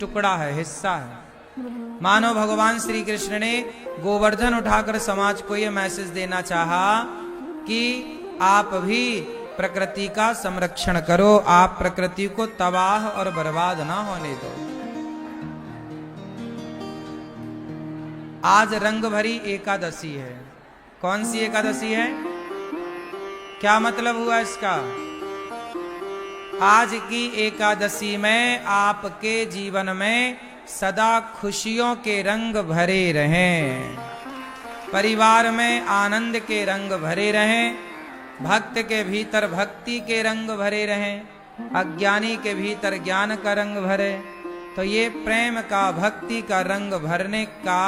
टुकड़ा है, हिस्सा है। मानो भगवान श्री कृष्ण ने गोवर्धन उठाकर समाज को यह मैसेज देना चाहा कि आप भी प्रकृति का संरक्षण करो, आप प्रकृति को तबाह और बर्बाद ना होने दो। आज रंग भरी एकादशी है। कौन सी एकादशी है? क्या मतलब हुआ इसका? आज की एकादशी में आपके जीवन में सदा खुशियों के रंग भरे रहें, परिवार में आनंद के रंग भरे रहें, भक्त के भीतर भक्ति के रंग भरे रहें, अज्ञानी के भीतर ज्ञान का रंग भरे। तो ये प्रेम का, भक्ति का रंग भरने का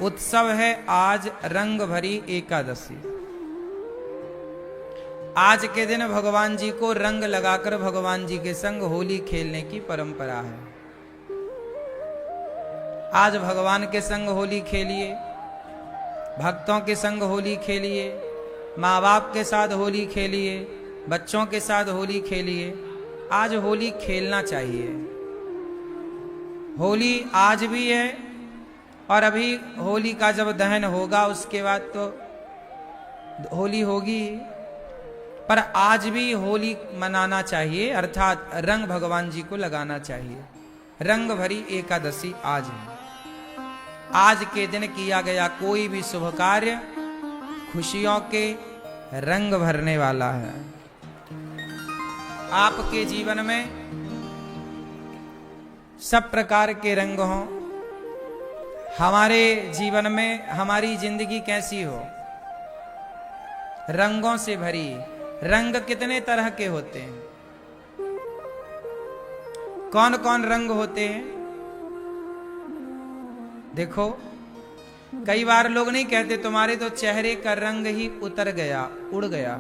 उत्सव है आज रंग भरी एकादशी। आज के दिन भगवान जी को रंग लगाकर भगवान जी के संग होली खेलने की परंपरा है। आज भगवान के संग होली खेलिए, भक्तों के संग होली खेलिए, माँ बाप के साथ होली खेलिए, बच्चों के साथ होली खेलिए। आज होली खेलना चाहिए। होली आज भी है और अभी होली का जब दहन होगा उसके बाद तो होली होगी, पर आज भी होली मनाना चाहिए, अर्थात रंग भगवान जी को लगाना चाहिए। रंग भरी एकादशी आज है। आज के दिन किया गया कोई भी शुभ कार्य खुशियों के रंग भरने वाला है। आपके जीवन में सब प्रकार के रंग हों। हमारे जीवन में हमारी जिंदगी कैसी हो? रंगों से भरी। रंग कितने तरह के होते हैं? कौन कौन रंग होते हैं? देखो, कई बार लोग नहीं कहते तुम्हारे तो चेहरे का रंग ही उतर गया, उड़ गया।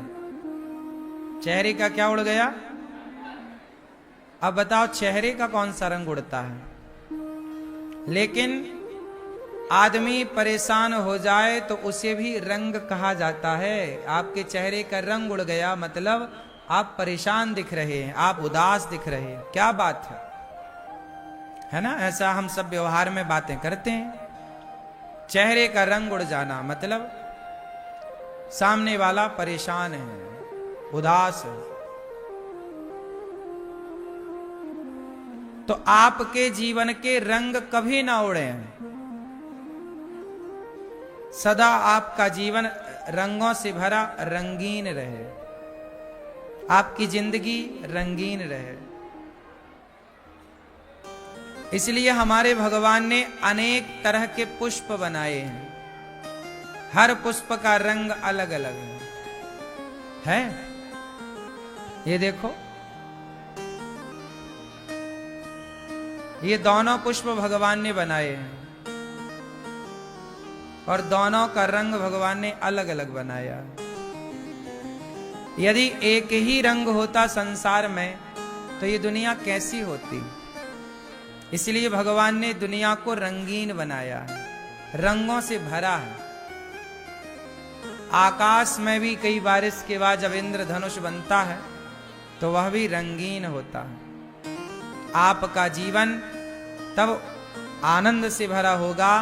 चेहरे का क्या उड़ गया? अब बताओ चेहरे का कौन सा रंग उड़ता है? लेकिन आदमी परेशान हो जाए तो उसे भी रंग कहा जाता है। आपके चेहरे का रंग उड़ गया मतलब आप परेशान दिख रहे हैं, आप उदास दिख रहे हैं। क्या बात है ना? ऐसा हम सब व्यवहार में बातें करते हैं। चेहरे का रंग उड़ जाना मतलब सामने वाला परेशान है, उदास है। तो आपके जीवन के रंग कभी ना उड़े हैं। सदा आपका जीवन रंगों से भरा, रंगीन रहे। आपकी जिंदगी रंगीन रहे। इसलिए हमारे भगवान ने अनेक तरह के पुष्प बनाए हैं। हर पुष्प का रंग अलग अलग है। ये देखो, ये दोनों पुष्प भगवान ने बनाए हैं और दोनों का रंग भगवान ने अलग अलग बनाया। यदि एक ही रंग होता संसार में तो ये दुनिया कैसी होती? इसलिए भगवान ने दुनिया को रंगीन बनाया है, रंगों से भरा है। आकाश में भी कई बारिश के बाद जब इंद्रधनुष बनता है तो वह भी रंगीन होता है। आपका जीवन तब आनंद से भरा होगा,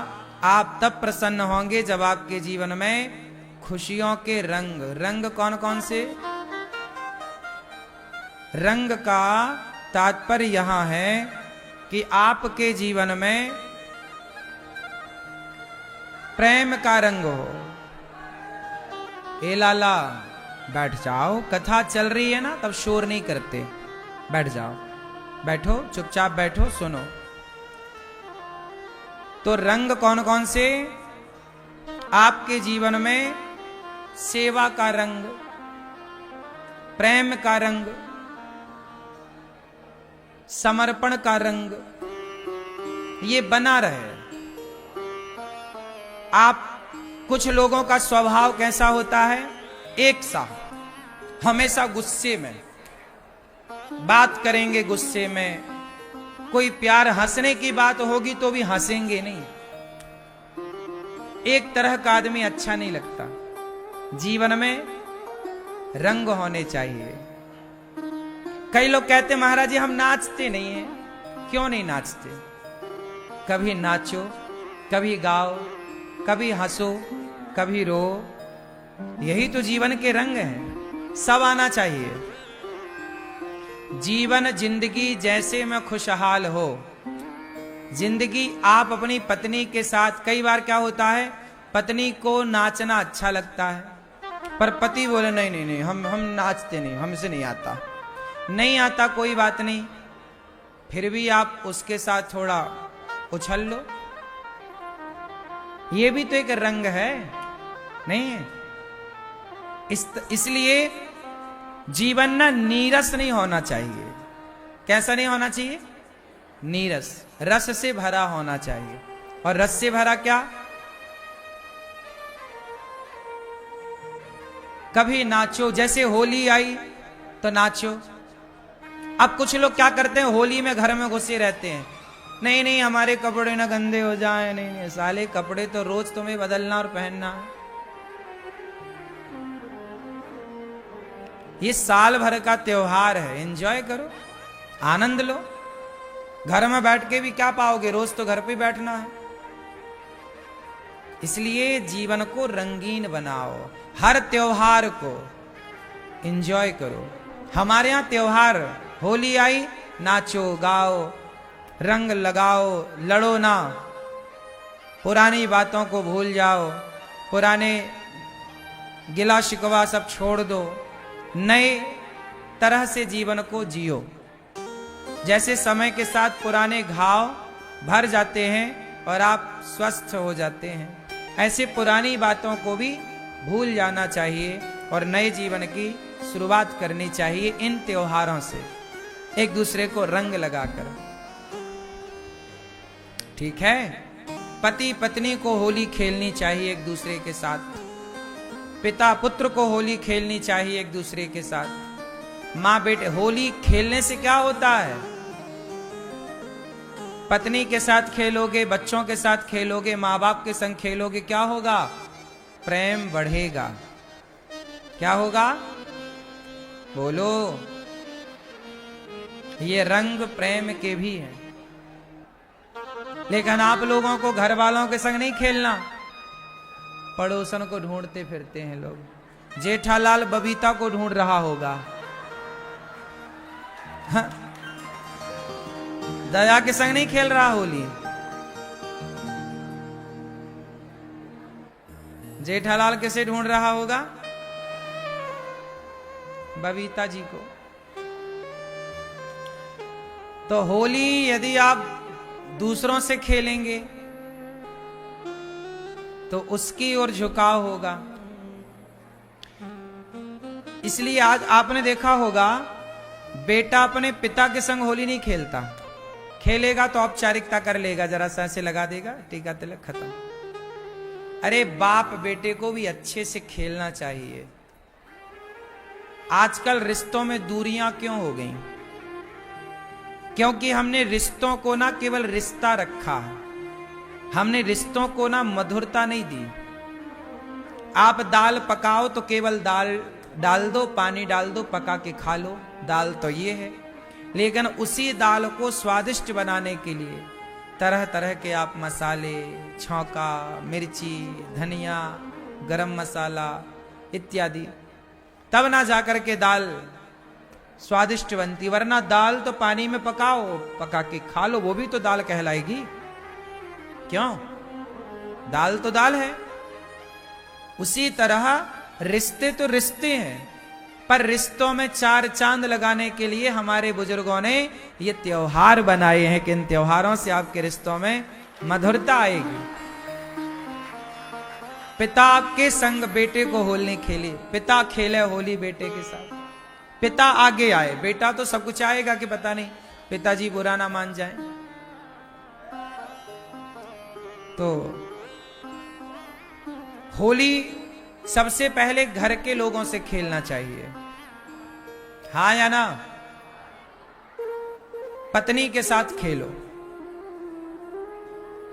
आप तब प्रसन्न होंगे जब आपके जीवन में खुशियों के रंग। रंग कौन कौन से? रंग का तात्पर्य यहां है कि आपके जीवन में प्रेम का रंग हो। ए लाला बैठ जाओ, कथा चल रही है ना, तब शोर नहीं करते। बैठ जाओ, बैठो, चुपचाप बैठो, सुनो। तो रंग कौन कौन से? आपके जीवन में सेवा का रंग, प्रेम का रंग, समर्पण का रंग, ये बना रहे। आप कुछ लोगों का स्वभाव कैसा होता है? एक सा, हमेशा गुस्से में बात करेंगे, गुस्से में। कोई प्यार हंसने की बात होगी तो भी हंसेंगे नहीं। एक तरह का आदमी अच्छा नहीं लगता। जीवन में रंग होने चाहिए। कई लोग कहते महाराज जी हम नाचते नहीं हैं। क्यों नहीं नाचते? कभी नाचो, कभी गाओ, कभी हंसो, कभी रो। यही तो जीवन के रंग हैं, सब आना चाहिए। जीवन जिंदगी जैसे में खुशहाल हो। जिंदगी आप अपनी पत्नी के साथ, कई बार क्या होता है, पत्नी को नाचना अच्छा लगता है, पर पति बोले नहीं नहीं नहीं, हम नाचते नहीं, हमसे नहीं आता। नहीं आता कोई बात नहीं, फिर भी आप उसके साथ थोड़ा उछल लो, ये भी तो एक रंग है, नहीं है? इसलिए जीवन ना नीरस नहीं होना चाहिए। कैसा नहीं होना चाहिए? नीरस, रस से भरा होना चाहिए। और रस से भरा क्या? कभी नाचो, जैसे होली आई तो नाचो। अब कुछ लोग क्या करते हैं, होली में घर में घुसे रहते हैं, नहीं नहीं हमारे कपड़े ना गंदे हो जाएं। नहीं नहीं साले, कपड़े तो रोज तुम्हें बदलना और पहनना है। ये साल भर का त्योहार है, एंजॉय करो, आनंद लो। घर में बैठ के भी क्या पाओगे, रोज तो घर पे बैठना है। इसलिए जीवन को रंगीन बनाओ, हर त्योहार को एंजॉय करो। हमारे यहां त्योहार, होली आई, नाचो गाओ, रंग लगाओ, लड़ो ना, पुरानी बातों को भूल जाओ, पुराने गिला शिकवा सब छोड़ दो, नए तरह से जीवन को जियो। जैसे समय के साथ पुराने घाव भर जाते हैं और आप स्वस्थ हो जाते हैं, ऐसे पुरानी बातों को भी भूल जाना चाहिए और नए जीवन की शुरुआत करनी चाहिए इन त्योहारों से, एक दूसरे को रंग लगाकर। ठीक है? पति पत्नी को होली खेलनी चाहिए एक दूसरे के साथ, पिता पुत्र को होली खेलनी चाहिए एक दूसरे के साथ, माँ बेटे। होली खेलने से क्या होता है? पत्नी के साथ खेलोगे, बच्चों के साथ खेलोगे, माँ बाप के संग खेलोगे, क्या होगा? प्रेम बढ़ेगा। क्या होगा? बोलो। ये रंग प्रेम के भी हैं। लेकिन आप लोगों को घर वालों के संग नहीं खेलना, पड़ोसन को ढूंढते फिरते हैं लोग। जेठालाल बबीता को ढूंढ रहा होगा, हाँ? दया के संग नहीं खेल रहा होली। जेठालाल किसे ढूंढ रहा होगा? बबीता जी को। तो होली यदि आप दूसरों से खेलेंगे तो उसकी ओर झुकाव होगा। इसलिए आज आपने देखा होगा, बेटा अपने पिता के संग होली नहीं खेलता, खेलेगा तो औपचारिकता कर लेगा, जरा सा ऐसे लगा देगा, टीका तिलक, खत्म। अरे बाप बेटे को भी अच्छे से खेलना चाहिए। आजकल रिश्तों में दूरियां क्यों हो गई? क्योंकि हमने रिश्तों को ना केवल रिश्ता रखा है, हमने रिश्तों को ना मधुरता नहीं दी। आप दाल पकाओ तो केवल दाल डाल दो, पानी डाल दो, पका के खा लो, दाल तो ये है। लेकिन उसी दाल को स्वादिष्ट बनाने के लिए तरह तरह के आप मसाले, छौंका, मिर्ची, धनिया, गरम मसाला इत्यादि, तब ना जाकर के दाल स्वादिष्ट बनती। वरना दाल तो पानी में पकाओ, पका के खा लो, वो भी तो दाल कहलाएगी। क्यों? दाल तो दाल है। उसी तरह रिश्ते तो रिश्ते हैं, पर रिश्तों में चार चांद लगाने के लिए हमारे बुजुर्गों ने ये त्योहार बनाए हैं कि इन त्योहारों से आपके रिश्तों में मधुरता आएगी। पिता के संग बेटे को होली खेली, पिता खेले होली बेटे के साथ, पिता आगे आए। बेटा तो सब कुछ आएगा कि पता नहीं पिताजी बुरा ना मान जाए। तो होली सबसे पहले घर के लोगों से खेलना चाहिए, हाँ या ना? पत्नी के साथ खेलो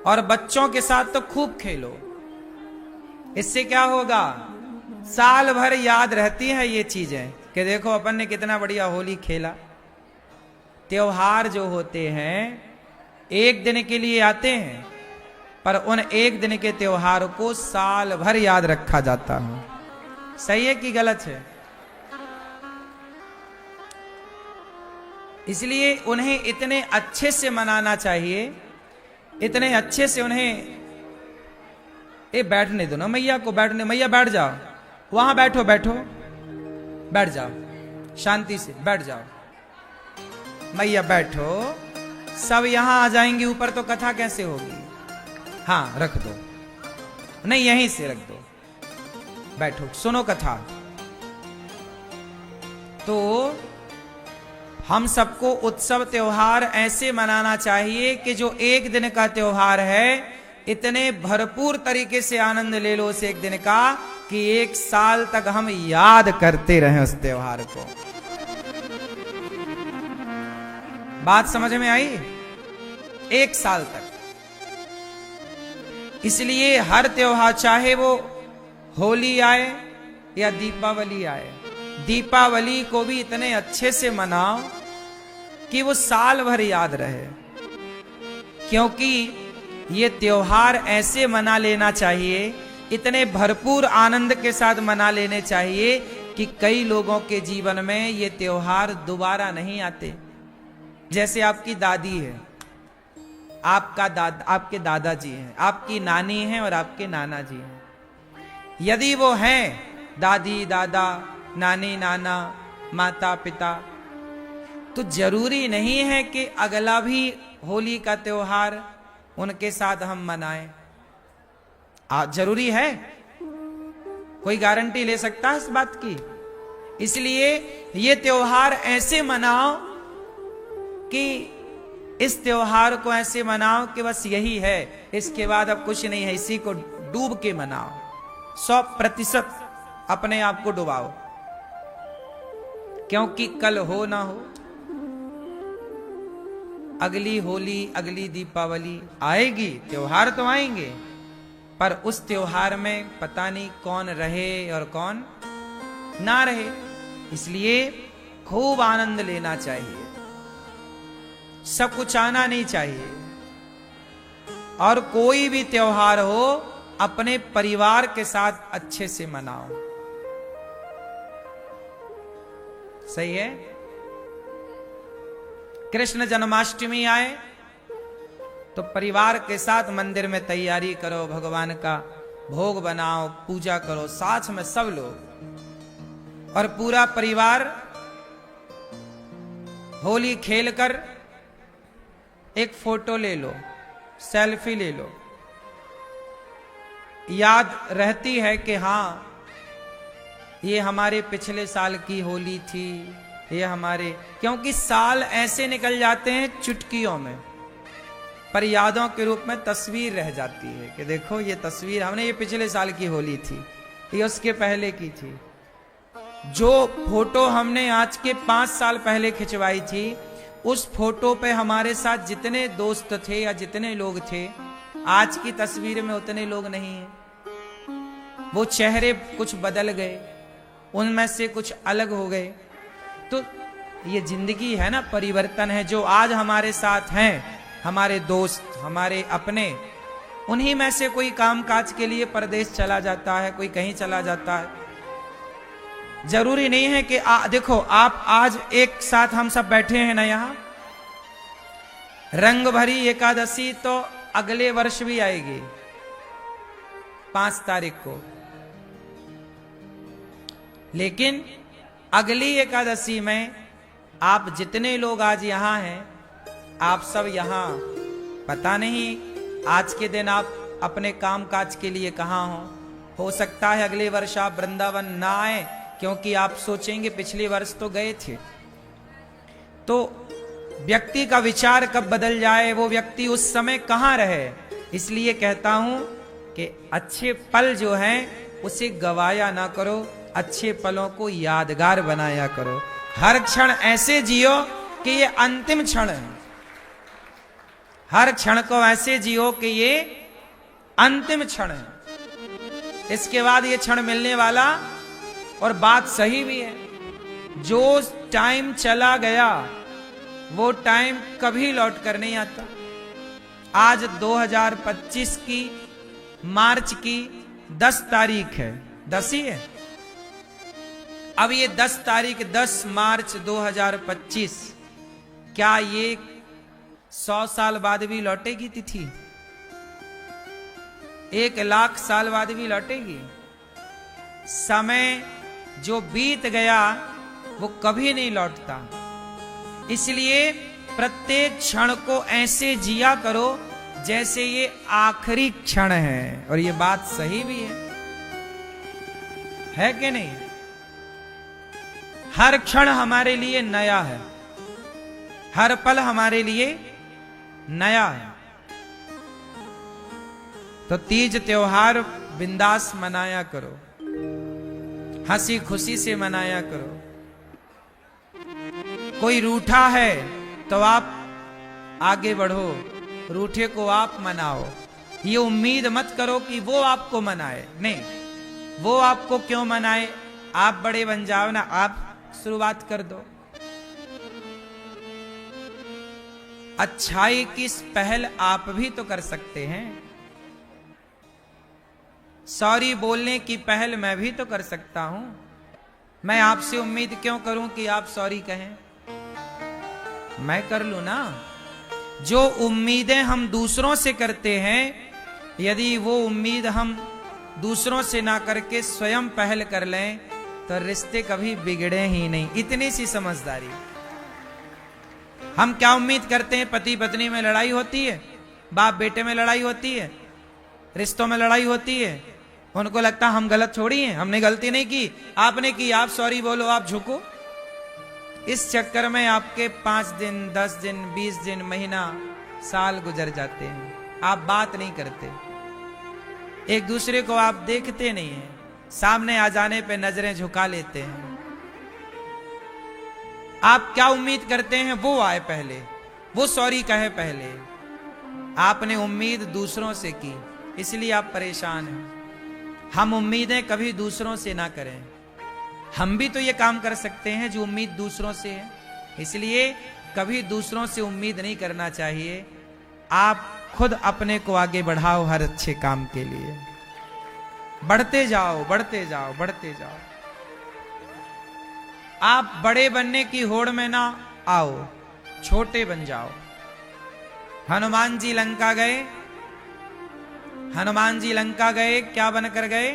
और बच्चों के साथ तो खूब खेलो। इससे क्या होगा? साल भर याद रहती है ये चीजें कि देखो अपन ने कितना बढ़िया होली खेला। त्योहार जो होते हैं एक दिन के लिए आते हैं, पर उन एक दिन के त्योहार को साल भर याद रखा जाता है। सही है कि गलत है? इसलिए उन्हें इतने अच्छे से मनाना चाहिए, इतने अच्छे से उन्हें। बैठने दो ना मैया को, बैठने, मैया बैठ जाओ, वहां बैठो, बैठो, बैठ जाओ, शांति से बैठ जाओ, मैया बैठो। सब यहां आ जाएंगे ऊपर तो कथा कैसे होगी? हाँ रख दो, नहीं यहीं से रख दो, बैठो, सुनो कथा। तो हम सबको उत्सव त्योहार ऐसे मनाना चाहिए कि जो एक दिन का त्योहार है, इतने भरपूर तरीके से आनंद ले लो उस एक दिन का कि एक साल तक हम याद करते रहें उस त्योहार को। बात समझ में आई? एक साल तक। इसलिए हर त्योहार, चाहे वो होली आए या दीपावली आए, दीपावली को भी इतने अच्छे से मनाओ कि वो साल भर याद रहे। क्योंकि ये त्योहार ऐसे मना लेना चाहिए, इतने भरपूर आनंद के साथ मना लेने चाहिए कि कई लोगों के जीवन में ये त्योहार दोबारा नहीं आते। जैसे आपकी दादी है, आपके दादाजी हैं, आपकी नानी हैं और आपके नाना जी हैं। यदि वो हैं दादी दादा, नानी नाना, माता पिता, तो जरूरी नहीं है कि अगला भी होली का त्योहार उनके साथ हम मनाएं। जरूरी है? कोई गारंटी ले सकता है इस बात की? इसलिए ये त्योहार ऐसे मनाओ कि इस त्योहार को ऐसे मनाओ कि बस यही है, इसके बाद अब कुछ नहीं है। इसी को डूब के मनाओ, 100% अपने आप को डुबाओ, क्योंकि कल हो ना हो अगली होली, अगली दीपावली आएगी, त्योहार तो आएंगे, पर उस त्योहार में पता नहीं कौन रहे और कौन ना रहे। इसलिए खूब आनंद लेना चाहिए, सब कुछ आना नहीं चाहिए। और कोई भी त्योहार हो अपने परिवार के साथ अच्छे से मनाओ। सही है? कृष्ण जन्माष्टमी आए तो परिवार के साथ मंदिर में तैयारी करो, भगवान का भोग बनाओ, पूजा करो, साथ में सब लोग, और पूरा परिवार होली खेलकर एक फोटो ले लो, सेल्फी ले लो। याद रहती है कि हाँ ये हमारे पिछले साल की होली थी, ये हमारे, क्योंकि साल ऐसे निकल जाते हैं चुटकियों में, पर यादों के रूप में तस्वीर रह जाती है कि देखो ये तस्वीर, हमने ये पिछले साल की होली थी, ये उसके पहले की थी। जो फोटो हमने आज के 5 साल पहले खिंचवाई थी, उस फोटो पे हमारे साथ जितने दोस्त थे या जितने लोग थे, आज की तस्वीर में उतने लोग नहीं हैं। वो चेहरे कुछ बदल गए, उनमें से कुछ अलग हो गए। तो ये जिंदगी है ना, परिवर्तन है। जो आज हमारे साथ हैं, हमारे दोस्त, हमारे अपने, उन्हीं में से कोई कामकाज के लिए परदेश चला जाता है, कोई कहीं चला जाता है। जरूरी नहीं है कि देखो आप आज एक साथ हम सब बैठे हैं ना यहां, रंग भरी एकादशी तो अगले वर्ष भी आएगी 5 तारीख को, लेकिन अगली एकादशी में आप जितने लोग आज यहां हैं, आप सब यहां, पता नहीं आज के दिन आप अपने काम काज के लिए कहां हो सकता है अगले वर्ष आप वृंदावन ना आए, क्योंकि आप सोचेंगे पिछले वर्ष तो गए थे। तो व्यक्ति का विचार कब बदल जाए, वो व्यक्ति उस समय कहां रहे। इसलिए कहता हूं कि अच्छे पल जो हैं उसे गवाया ना करो, अच्छे पलों को यादगार बनाया करो। हर क्षण ऐसे जियो कि ये अंतिम क्षण है, हर क्षण को ऐसे जियो कि ये अंतिम क्षण है, इसके बाद ये क्षण मिलने वाला। और बात सही भी है, जो टाइम चला गया वो टाइम कभी लौट कर नहीं आता। आज 2025 की मार्च की 10 तारीख है, 10 ही है। अब ये 10 तारीख 10 मार्च 2025, क्या ये 100 साल बाद भी लौटेगी तिथि? 1,00,000 साल बाद भी लौटेगी? समय जो बीत गया वो कभी नहीं लौटता। इसलिए प्रत्येक क्षण को ऐसे जिया करो जैसे ये आखिरी क्षण है। और ये बात सही भी है कि नहीं? हर क्षण हमारे लिए नया है, हर पल हमारे लिए नया है। तो तीज त्योहार बिंदास मनाया करो, हंसी खुशी से मनाया करो। कोई रूठा है तो आप आगे बढ़ो, रूठे को आप मनाओ। ये उम्मीद मत करो कि वो आपको मनाए, नहीं, वो आपको क्यों मनाए? आप बड़े बन जाओ ना, आप शुरुआत कर दो। अच्छाई की पहल आप भी तो कर सकते हैं। सॉरी बोलने की पहल मैं भी तो कर सकता हूं। मैं आपसे उम्मीद क्यों करूं कि आप सॉरी कहें? मैं कर लूं ना। जो उम्मीदें हम दूसरों से करते हैं, यदि वो उम्मीद हम दूसरों से ना करके स्वयं पहल कर लें तो रिश्ते कभी बिगड़े ही नहीं। इतनी सी समझदारी। हम क्या उम्मीद करते हैं? पति पत्नी में लड़ाई होती है, बाप बेटे में लड़ाई होती है, रिश्तों में लड़ाई होती है। उनको लगता हम गलत छोड़ी हैं, हमने गलती नहीं की, आपने की, आप सॉरी बोलो, आप झुको। इस चक्कर में आपके 5 दिन, 10 दिन, 20 दिन, महीना, साल गुजर जाते हैं। आप बात नहीं करते, एक दूसरे को आप देखते नहीं हैं, सामने आ जाने पे नजरें झुका लेते हैं। आप क्या उम्मीद करते हैं? वो आए पहले, वो सॉरी कहे पहले। आपने उम्मीद दूसरों से की, इसलिए आप परेशान हैं। हम उम्मीदें कभी दूसरों से ना करें। हम भी तो ये काम कर सकते हैं जो उम्मीद दूसरों से है। इसलिए कभी दूसरों से उम्मीद नहीं करना चाहिए। आप खुद अपने को आगे बढ़ाओ हर अच्छे काम के लिए। बढ़ते जाओ, बढ़ते जाओ, बढ़ते जाओ। आप बड़े बनने की होड़ में ना आओ, छोटे बन जाओ। हनुमान जी लंका गए, हनुमान जी लंका गए, क्या बनकर गए?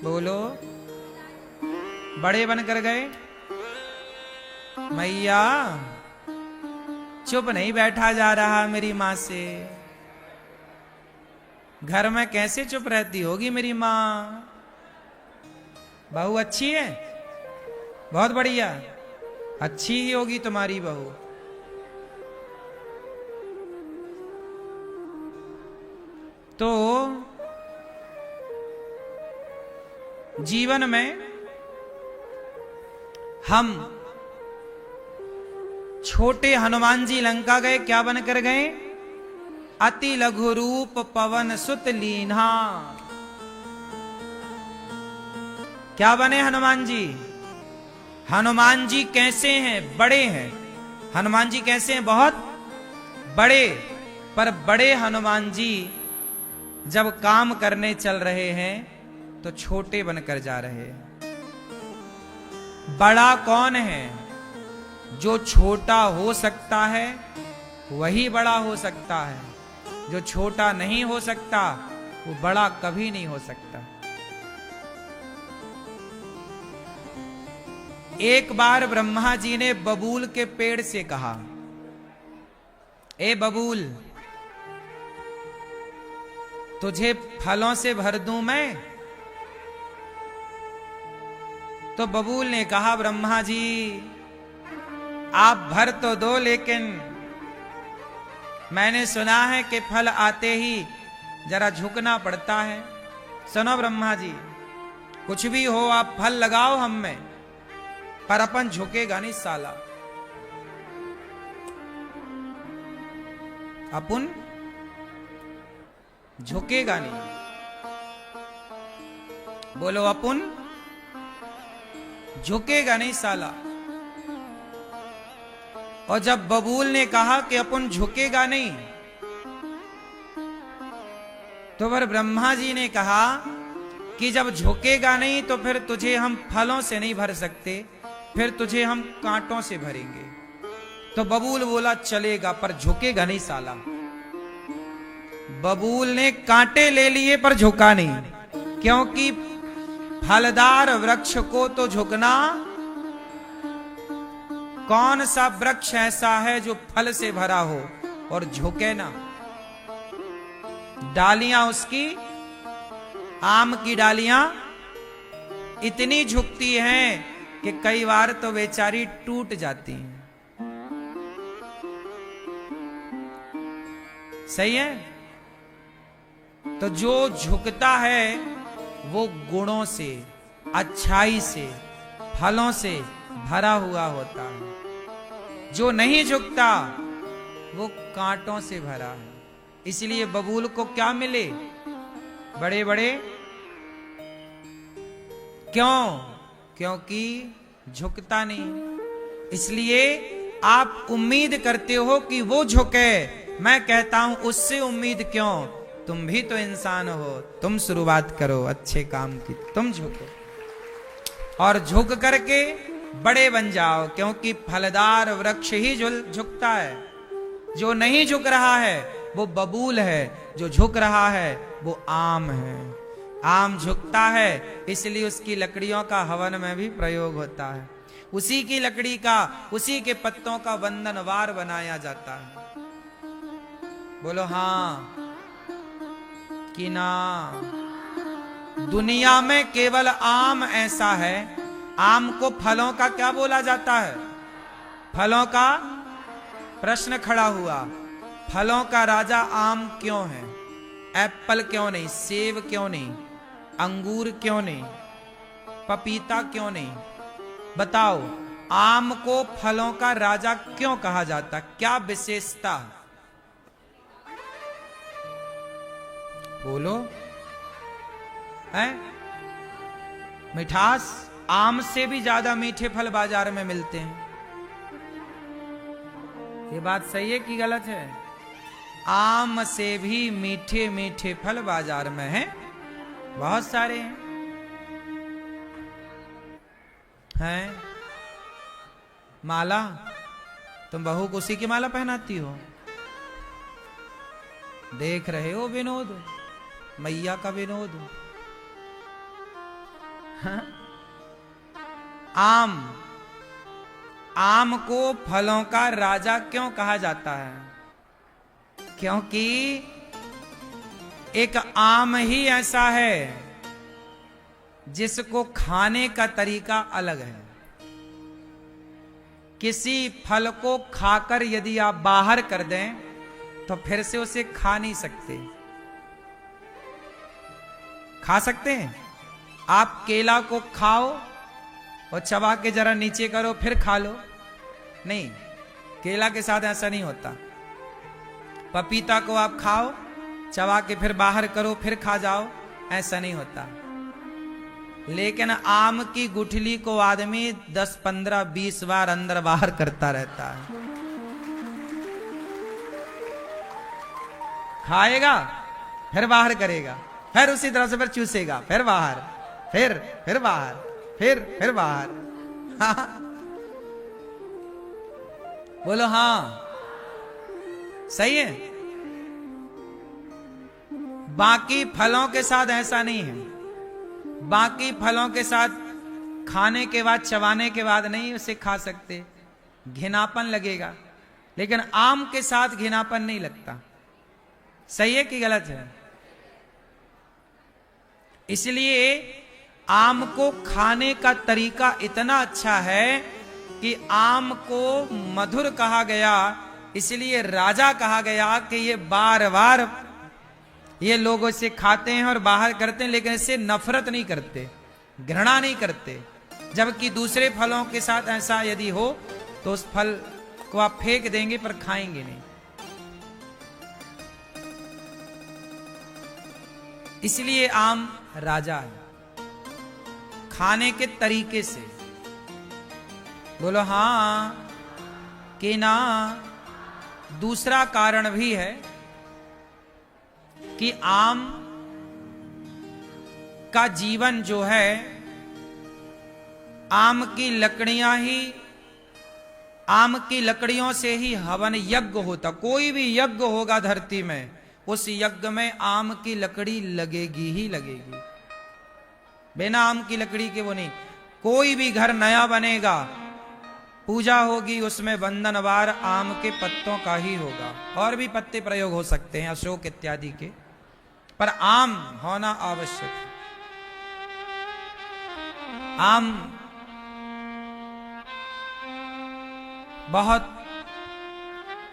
बोलो, बड़े बनकर गए। मैया चुप नहीं बैठा जा रहा मेरी मां से। घर में कैसे चुप रहती होगी मेरी मां? बहू अच्छी है? बहुत बढ़िया, अच्छी ही होगी तुम्हारी बहू। तो जीवन में हम छोटे हनुमान जी लंका गए, क्या बनकर गए? अति लघु रूप पवन सुत लीन्हा। क्या बने हनुमान जी? हनुमान जी कैसे हैं? बड़े हैं। हनुमान जी कैसे हैं? बहुत बड़े। पर बड़े हनुमान जी जब काम करने चल रहे हैं तो छोटे बनकर जा रहे हैं। बड़ा कौन है? जो छोटा हो सकता है वही बड़ा हो सकता है। जो छोटा नहीं हो सकता वो बड़ा कभी नहीं हो सकता। एक बार ब्रह्मा जी ने बबूल के पेड़ से कहा, ए बबूल, तुझे फलों से भर दूं मैं? तो बबूल ने कहा, ब्रह्मा जी आप भर तो दो, लेकिन मैंने सुना है कि फल आते ही जरा झुकना पड़ता है। सुनो ब्रह्मा जी, कुछ भी हो आप फल लगाओ हम में, पर अपन झुकेगा नहीं साला। अपन झुकेगा नहीं। बोलो, अपन झुकेगा नहीं साला। और जब बबूल ने कहा कि अपन झुकेगा नहीं, तो फिर ब्रह्मा जी ने कहा कि जब झुकेगा नहीं तो फिर तुझे हम फलों से नहीं भर सकते, फिर तुझे हम कांटों से भरेंगे। तो बबूल बोला चलेगा पर झुकेगा नहीं साला। बबूल ने कांटे ले लिए पर झुका नहीं, क्योंकि फलदार वृक्ष को तो झुकना, कौन सा वृक्ष ऐसा है जो फल से भरा हो और झुके ना। डालियां उसकी, आम की डालियां इतनी झुकती हैं कि कई बार तो बेचारी टूट जाती हैं। सही है। तो जो झुकता है वो गुणों से, अच्छाई से, फलों से भरा हुआ होता है। जो नहीं झुकता वो कांटों से भरा है। इसलिए बबूल को क्या मिले? बड़े बड़े, क्यों? क्योंकि झुकता नहीं। इसलिए आप उम्मीद करते हो कि वो झुके, मैं कहता हूं उससे उम्मीद क्यों? तुम भी तो इंसान हो, तुम शुरुआत करो अच्छे काम की, तुम झुको और झुक करके बड़े बन जाओ, क्योंकि फलदार वृक्ष ही झुकता है। जो नहीं झुक रहा है वो बबूल है, जो झुक रहा है वो आम है। आम झुकता है इसलिए उसकी लकड़ियों का हवन में भी प्रयोग होता है, उसी की लकड़ी का, उसी के पत्तों का वंदनवार बनाया जाता है। बोलो हाँ कि ना? दुनिया में केवल आम ऐसा है। आम को फलों का क्या बोला जाता है? फलों का प्रश्न खड़ा हुआ। फलों का राजा आम क्यों है? एप्पल क्यों नहीं? सेब क्यों नहीं? अंगूर क्यों नहीं? पपीता क्यों नहीं? बताओ, आम को फलों का राजा क्यों कहा जाता? क्या विशेषता? बोलो। है मिठास? आम से भी ज्यादा मीठे फल बाजार में मिलते हैं। ये बात सही है कि गलत है? आम से भी मीठे मीठे फल बाजार में हैं, बहुत सारे हैं। माला, तुम बहू को उसी की माला पहनाती हो? देख रहे हो विनोद, मैया का विनोद। हाँ? आम को फलों का राजा क्यों कहा जाता है? क्योंकि एक आम ही ऐसा है जिसको खाने का तरीका अलग है। किसी फल को खाकर यदि आप बाहर कर दें तो फिर से उसे खा नहीं सकते। खा सकते हैं? आप केला को खाओ और चबा के जरा नीचे करो फिर खा लो, नहीं, केला के साथ ऐसा नहीं होता। पपीता को आप खाओ, चबा के फिर बाहर करो फिर खा जाओ, ऐसा नहीं होता। लेकिन आम की गुठली को आदमी 10, 15, 20 बार अंदर बाहर करता रहता है। खाएगा फिर बाहर करेगा, फिर उसी तरह से फिर चूसेगा, फिर बाहर, फिर बाहर, फिर बाहर। हाँ। बोलो हाँ, सही है। बाकी फलों के साथ ऐसा नहीं है। बाकी फलों के साथ खाने के बाद, चबाने के बाद नहीं उसे खा सकते, घिनापन लगेगा। लेकिन आम के साथ घिनापन नहीं लगता। सही है कि गलत है? इसलिए आम को खाने का तरीका इतना अच्छा है कि आम को मधुर कहा गया, इसलिए राजा कहा गया कि ये बार बार ये लोग इसे खाते हैं और बाहर करते हैं, लेकिन इससे नफरत नहीं करते, घृणा नहीं करते। जबकि दूसरे फलों के साथ ऐसा यदि हो तो उस फल को आप फेंक देंगे पर खाएंगे नहीं। इसलिए आम राजा है खाने के तरीके से। बोलो हाँ कि ना? दूसरा कारण भी है कि आम का जीवन जो है आम की लकड़ियों से ही हवन यज्ञ होता। कोई भी यज्ञ होगा धरती में, उस यज्ञ में आम की लकड़ी लगेगी ही लगेगी, बिना आम की लकड़ी के वो नहीं। कोई भी घर नया बनेगा, पूजा होगी, उसमें बंधनवार आम के पत्तों का ही होगा। और भी पत्ते प्रयोग हो सकते हैं अशोक इत्यादि के, पर आम होना आवश्यक है। आम बहुत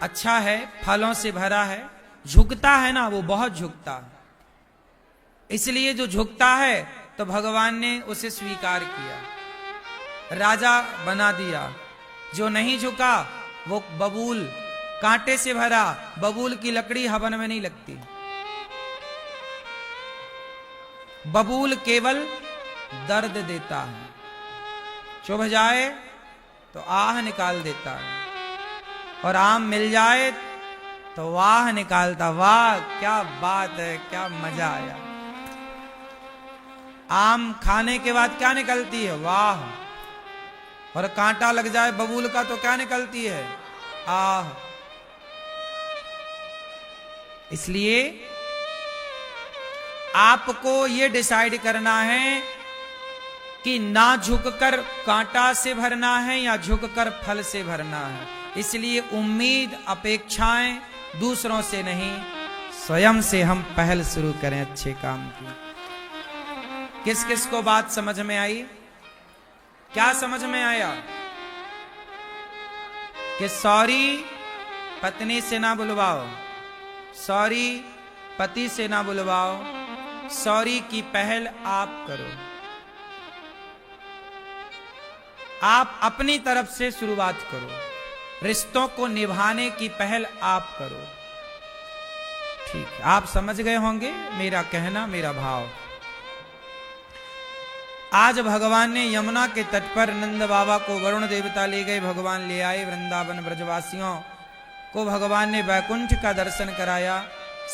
अच्छा है, फलों से भरा है, झुकता है ना, वो बहुत झुकता है। इसलिए जो झुकता है तो भगवान ने उसे स्वीकार किया, राजा बना दिया। जो नहीं झुका वो बबूल, कांटे से भरा बबूल की लकड़ी हवन में नहीं लगती। बबूल केवल दर्द देता है, चुभ जाए तो आह निकाल देता है, और आम मिल जाए तो वाह निकालता। वाह क्या बात है, क्या मजा आया। आम खाने के बाद क्या निकलती है? वाह। और कांटा लग जाए बबूल का तो क्या निकलती है? आह। इसलिए आपको यह डिसाइड करना है कि ना झुककर कांटा से भरना है या झुककर फल से भरना है। इसलिए उम्मीद अपेक्षाएं दूसरों से नहीं, स्वयं से हम पहल शुरू करें अच्छे काम की। किस किस को बात समझ में आई? क्या समझ में आया? कि सॉरी पत्नी से ना बुलवाओ, सॉरी पति से ना बुलवाओ, सॉरी की पहल आप करो। आप अपनी तरफ से शुरुआत करो, रिश्तों को निभाने की पहल आप करो। ठीक है, आप समझ गए होंगे मेरा कहना, मेरा भाव। आज भगवान ने यमुना के तट पर नंद बाबा को वरुण देवता ले गए, भगवान ले आए वृंदावन। ब्रजवासियों को भगवान ने वैकुंठ का दर्शन कराया।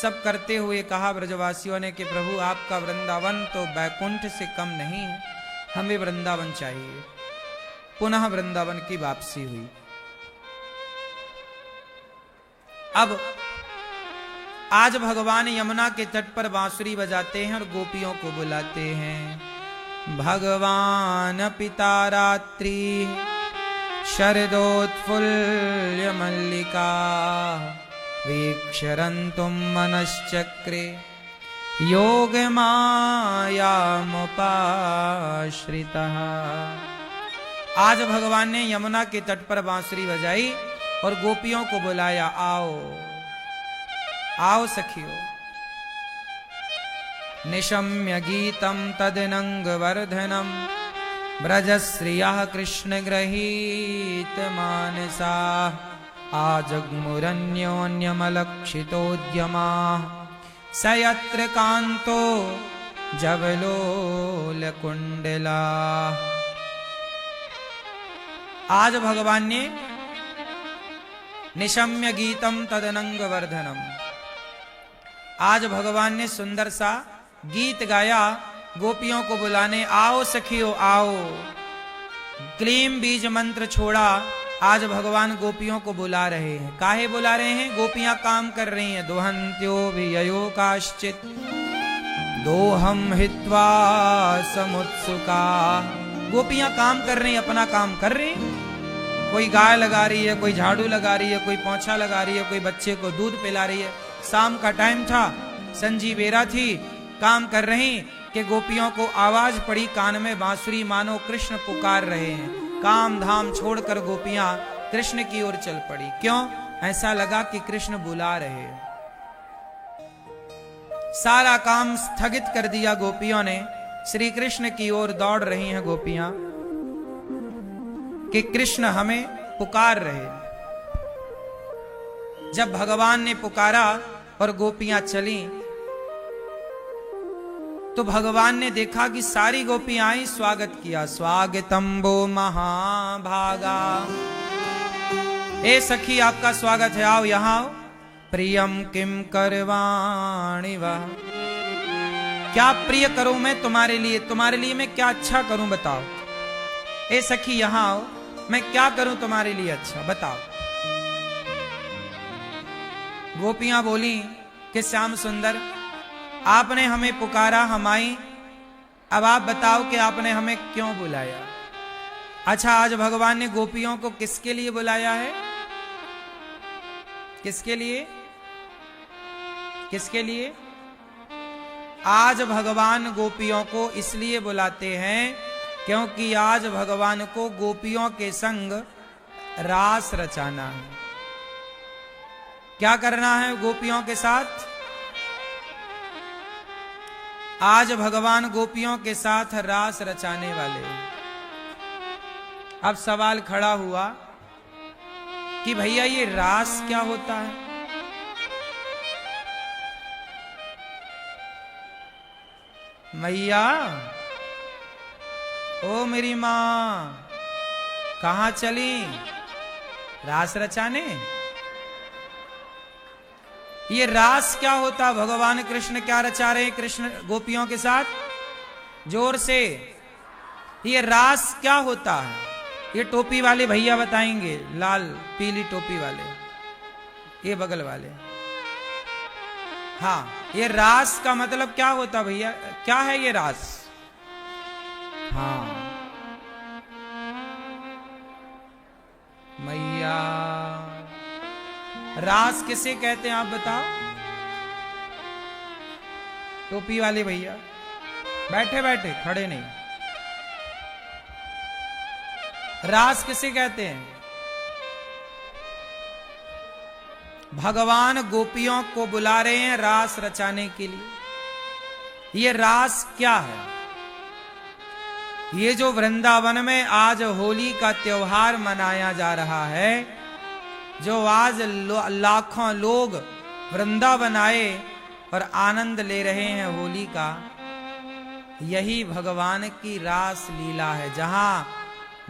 सब करते हुए कहा ब्रजवासियों ने कि प्रभु आपका वृंदावन तो वैकुंठ से कम नहीं है, हमें वृंदावन चाहिए। पुनः वृंदावन की वापसी हुई। अब आज भगवान यमुना के तट पर बांसुरी बजाते हैं और गोपियों को बुलाते हैं। भगवान पिता रात्रि शरदोत्फुल्ल मल्लिका वीक्षरन्तुं मनश्चक्रे योग मायामुपाश्रितः। आज भगवान ने यमुना के तट पर बांसुरी बजाई और गोपियों को बुलाया, आओ आओ सखियो। निशम्य गीतम तदनंग वर्धनम ब्रजश्रियः कृष्ण गृहीत मानसा आजग्मुरन्योन्यमलक्षितोद्यमा सयत्र कांतो जवलोलकुंडला। आज भगवान ने निशम्य गीतम तदनंग वर्धनम, आज भगवान ने सुंदर सा गीत गाया गोपियों को बुलाने। आओ सखियो आओ, क्लीम बीज मंत्र छोड़ा। आज भगवान गोपियों को बुला रहे हैं। काहे बुला रहे हैं? गोपियां काम कर रही हैं। दोहंत्यो विययो काश्चित दोहम हित्वा समुत्सुका। गोपियां काम कर रही हैं, अपना काम कर रही हैं। कोई गाय लगा रही है, कोई झाड़ू लगा रही है, कोई पोंछा लगा रही है, कोई बच्चे को दूध पिला रही है। शाम का टाइम था, संजी बेरा थी, काम कर रही कि गोपियों को आवाज पड़ी कान में बांसुरी, मानो कृष्ण पुकार रहे हैं। काम धाम छोड़कर गोपियां कृष्ण की ओर चल पड़ी। क्यों? ऐसा लगा कि कृष्ण बुला रहे हैं। सारा काम स्थगित कर दिया गोपियों ने, श्री कृष्ण की ओर दौड़ रही हैं गोपियां कि कृष्ण हमें पुकार रहे। जब भगवान ने पुकारा और गोपियां चली तो भगवान ने देखा कि सारी गोपियां आई, स्वागत किया। स्वागतम वो महाभागा, ए सखी आपका स्वागत है, आओ यहाँ आओ। प्रियम किम करवाणि वा, क्या प्रिय करूं मैं तुम्हारे लिए मैं क्या अच्छा करूं बताओ। ए सखी यहां आओ, मैं क्या करूं तुम्हारे लिए अच्छा बताओ। गोपियां बोली कि श्याम सुंदर, आपने हमें पुकारा, हम आई, अब आप बताओ कि आपने हमें क्यों बुलाया। अच्छा, आज भगवान ने गोपियों को किसके लिए बुलाया है? किसके लिए? किसके लिए? आज भगवान गोपियों को इसलिए बुलाते हैं क्योंकि आज भगवान को गोपियों के संग रास रचाना है। क्या करना है गोपियों के साथ? आज भगवान गोपियों के साथ रास रचाने वाले हैं। अब सवाल खड़ा हुआ कि भैया ये रास क्या होता है? मैया, ओ मेरी मां, कहां चली? रास रचाने? ये रास क्या होता? भगवान कृष्ण क्या रचा रहे हैं कृष्ण गोपियों के साथ? जोर से, ये रास क्या होता है? ये टोपी वाले भैया बताएंगे, लाल पीली टोपी वाले, ये बगल वाले। हाँ, ये रास का मतलब क्या होता भैया? क्या है ये रास? हाँ मैया, रास किसे कहते हैं आप बताओ? टोपी वाले भैया, बैठे बैठे, खड़े नहीं। रास किसे कहते हैं? भगवान गोपियों को बुला रहे हैं रास रचाने के लिए। ये रास क्या है? ये जो वृंदावन में आज होली का त्योहार मनाया जा रहा है, जो आज लाखों लोग वृंदावन आए और आनंद ले रहे हैं होली का, यही भगवान की रास लीला है, जहां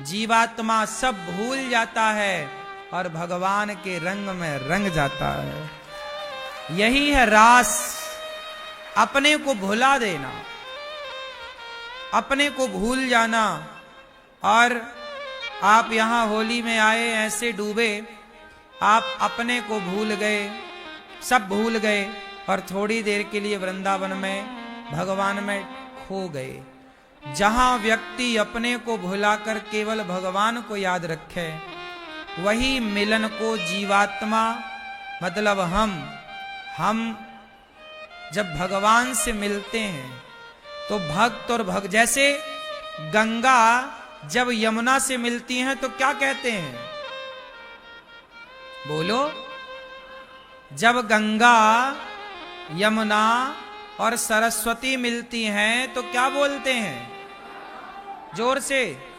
जीवात्मा सब भूल जाता है और भगवान के रंग में रंग जाता है। यही है रास, अपने को भुला देना, अपने को भूल जाना। और आप यहां होली में आए, ऐसे डूबे, आप अपने को भूल गए, सब भूल गए और थोड़ी देर के लिए वृंदावन में भगवान में खो गए। जहां व्यक्ति अपने को भुलाकर केवल भगवान को याद रखे, वही मिलन को जीवात्मा मतलब हम जब भगवान से मिलते हैं तो भक्त और भक्त, जैसे गंगा जब यमुना से मिलती हैं तो क्या कहते हैं? बोलो। जब गंगा यमुना और सरस्वती मिलती हैं तो क्या बोलते हैं? जोर से।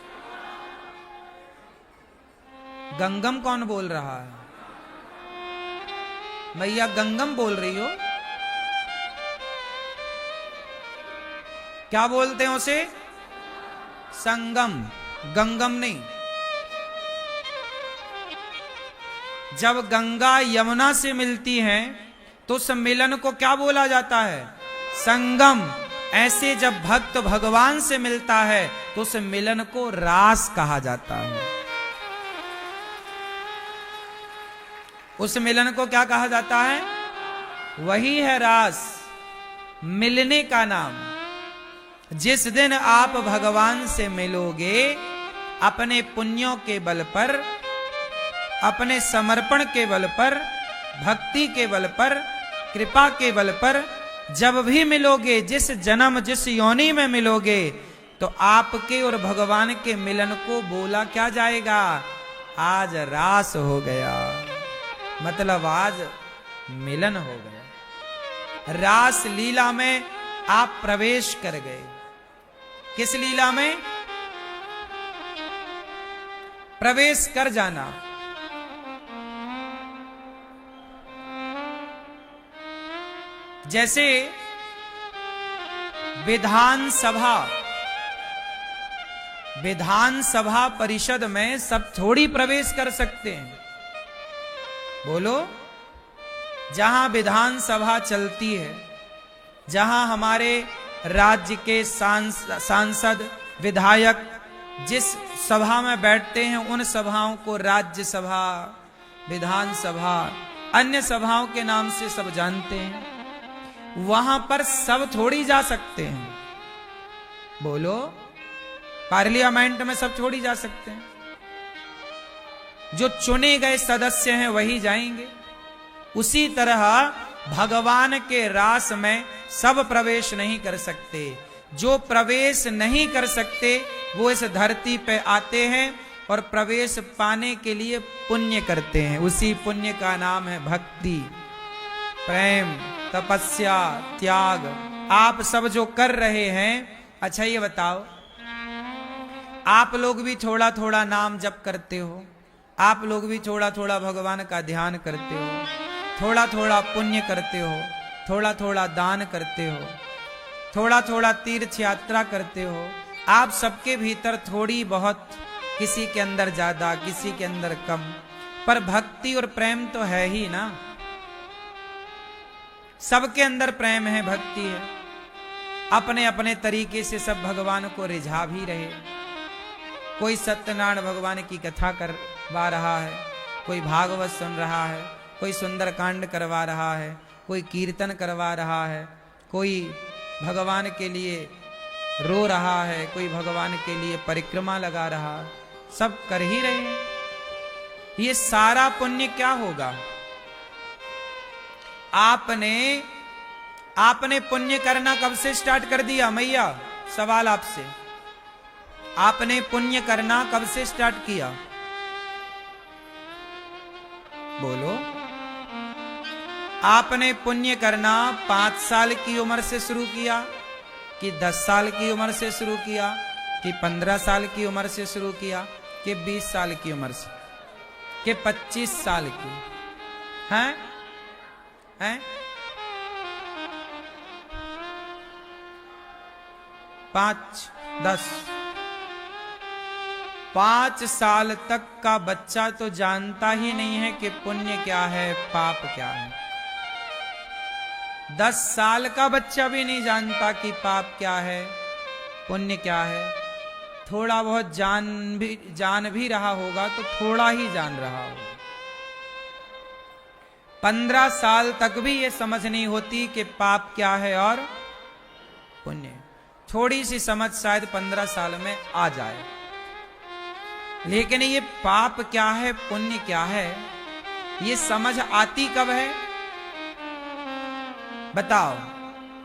गंगम कौन बोल रहा है? मैया गंगम बोल रही हो? क्या बोलते हैं उसे? संगम, गंगम नहीं। जब गंगा यमुना से मिलती हैं तो उस मिलन को क्या बोला जाता है? संगम। ऐसे जब भक्त भगवान से मिलता है तो उस मिलन को रास कहा जाता है। उस मिलन को क्या कहा जाता है? वही है रास, मिलने का नाम। जिस दिन आप भगवान से मिलोगे, अपने पुण्यों के बल पर, अपने समर्पण के बल पर, भक्ति के बल पर, कृपा के बल पर जब भी मिलोगे, जिस जन्म जिस योनि में मिलोगे, तो आपके और भगवान के मिलन को बोला क्या जाएगा? आज रास हो गया, मतलब आज मिलन हो गया। रास लीला में आप प्रवेश कर गए। किस लीला में? प्रवेश कर जाना। जैसे विधानसभा परिषद में सब थोड़ी प्रवेश कर सकते हैं। बोलो। जहां विधानसभा चलती है, जहां हमारे राज्य के सांसद विधायक जिस सभा में बैठते हैं उन सभाओं को राज्य सभा, विधानसभा, अन्य सभाओं के नाम से सब जानते हैं। वहां पर सब थोड़ी जा सकते हैं, बोलो, पार्लियामेंट में सब थोड़ी जा सकते हैं। जो चुने गए सदस्य हैं वही जाएंगे। उसी तरह भगवान के रास में सब प्रवेश नहीं कर सकते। जो प्रवेश नहीं कर सकते वो इस धरती पे आते हैं और प्रवेश पाने के लिए पुण्य करते हैं। उसी पुण्य का नाम है भक्ति, प्रेम, तपस्या, त्याग। आप सब जो कर रहे हैं, अच्छा ये बताओ, आप लोग भी थोड़ा थोड़ा नाम जप करते हो, आप लोग भी थोड़ा थोड़ा भगवान का ध्यान करते हो, थोड़ा थोड़ा पुण्य करते हो, थोड़ा थोड़ा दान करते हो, थोड़ा थोड़ा तीर्थ यात्रा करते हो। आप सबके भीतर थोड़ी बहुत, किसी के अंदर ज्यादा, किसी के अंदर कम, पर भक्ति और प्रेम तो है ही ना। सबके अंदर प्रेम है, भक्ति है। अपने अपने तरीके से सब भगवान को रिझा भी रहे। कोई सत्यनारायण भगवान की कथा करवा रहा है, कोई भागवत सुन रहा है, कोई सुंदर कांड करवा रहा है, कोई कीर्तन करवा रहा है, कोई भगवान के लिए रो रहा है, कोई भगवान के लिए परिक्रमा लगा रहा है। सब कर ही रहे हैं। ये सारा पुण्य क्या होगा? आपने पुण्य करना कब से स्टार्ट कर दिया मैया? सवाल आपसे, आपने पुण्य करना कब से स्टार्ट किया? बोलो। आपने पुण्य करना 5 साल की उम्र से शुरू किया कि 10 साल की उम्र से शुरू किया कि 15 साल की उम्र से शुरू किया कि 20 साल की उम्र से कि 25 साल की? हैं? 5, 10, 5 साल तक का बच्चा तो जानता ही नहीं है कि पुण्य क्या है, पाप क्या है। 10 साल का बच्चा भी नहीं जानता कि पाप क्या है, पुण्य क्या है। थोड़ा बहुत जान भी रहा होगा तो थोड़ा ही जान रहा होगा। 15 साल तक भी ये समझ नहीं होती कि पाप क्या है और पुण्य। थोड़ी सी समझ शायद 15 साल में आ जाए, लेकिन ये पाप क्या है, पुण्य क्या है, ये समझ आती कब है? बताओ,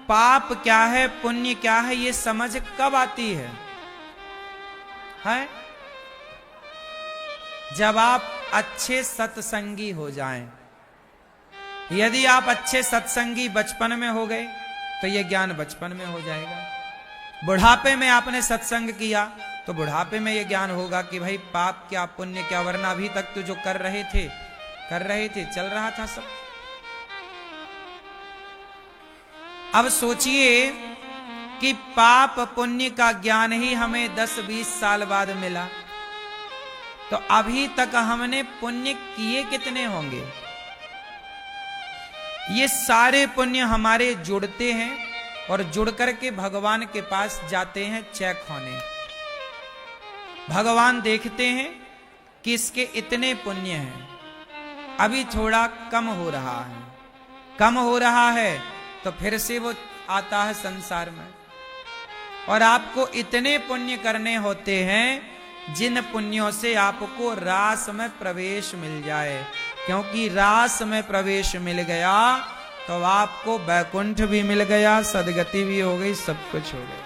पाप क्या है, पुण्य क्या है, ये समझ कब आती है? जब आप अच्छे सत्संगी हो जाएं। यदि आप अच्छे सत्संगी बचपन में हो गए तो ये ज्ञान बचपन में हो जाएगा। बुढ़ापे में आपने सत्संग किया तो बुढ़ापे में ये ज्ञान होगा कि भाई पाप क्या, पुण्य क्या, वरना अभी तक तो जो कर रहे थे चल रहा था सब। अब सोचिए कि पाप पुण्य का ज्ञान ही हमें 10-20 साल बाद मिला, तो अभी तक हमने पुण्य किए कितने होंगे? ये सारे पुण्य हमारे जुड़ते हैं और जुड़ करके भगवान के पास जाते हैं चेक होने। भगवान देखते हैं कि इसके इतने पुण्य हैं, अभी थोड़ा कम हो रहा है। कम हो रहा है तो फिर से वो आता है संसार में, और आपको इतने पुण्य करने होते हैं जिन पुण्यों से आपको रास में प्रवेश मिल जाए। क्योंकि रास में प्रवेश मिल गया तो आपको वैकुंठ भी मिल गया, सदगति भी हो गई, सब कुछ हो गया।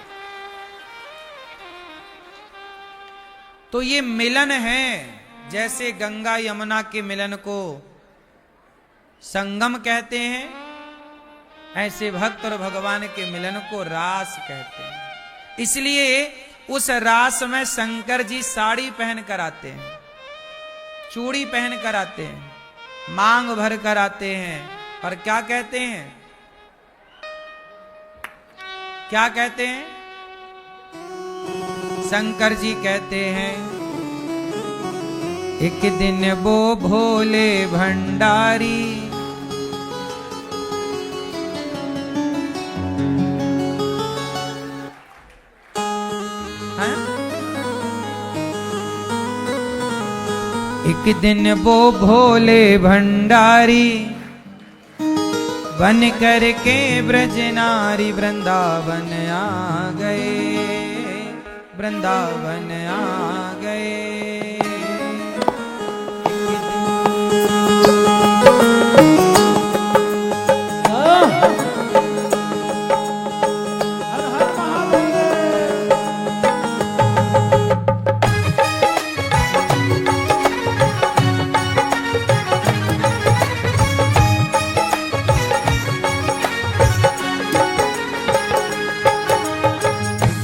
तो ये मिलन है, जैसे गंगा यमुना के मिलन को संगम कहते हैं, ऐसे भक्त और भगवान के मिलन को रास कहते हैं। इसलिए उस रास में शंकर जी साड़ी पहन कर आते हैं, चूड़ी पहन कर आते हैं, मांग भर कर आते हैं, और क्या कहते हैं? क्या कहते हैं? शंकर जी कहते हैं, एक दिन वो भोले भंडारी एक दिन वो भोले भंडारी बन करके ब्रज नारी वृंदावन आ गए, वृंदावन आ गए।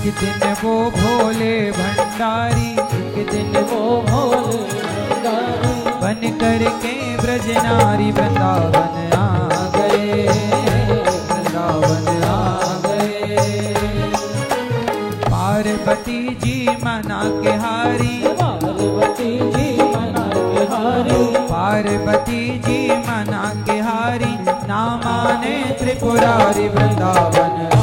एक दिन वो भोले भंडारी, एक दिन वो भोले भंडारी बन करके ब्रज नारी वृंदावन आ गए, वृंदावन आ गए। पार्वती जी मना के हारी, पार्वती जी मना के हारी, पार्वती जी मना के हारी, ना माने त्रिपुरारी वृंदावन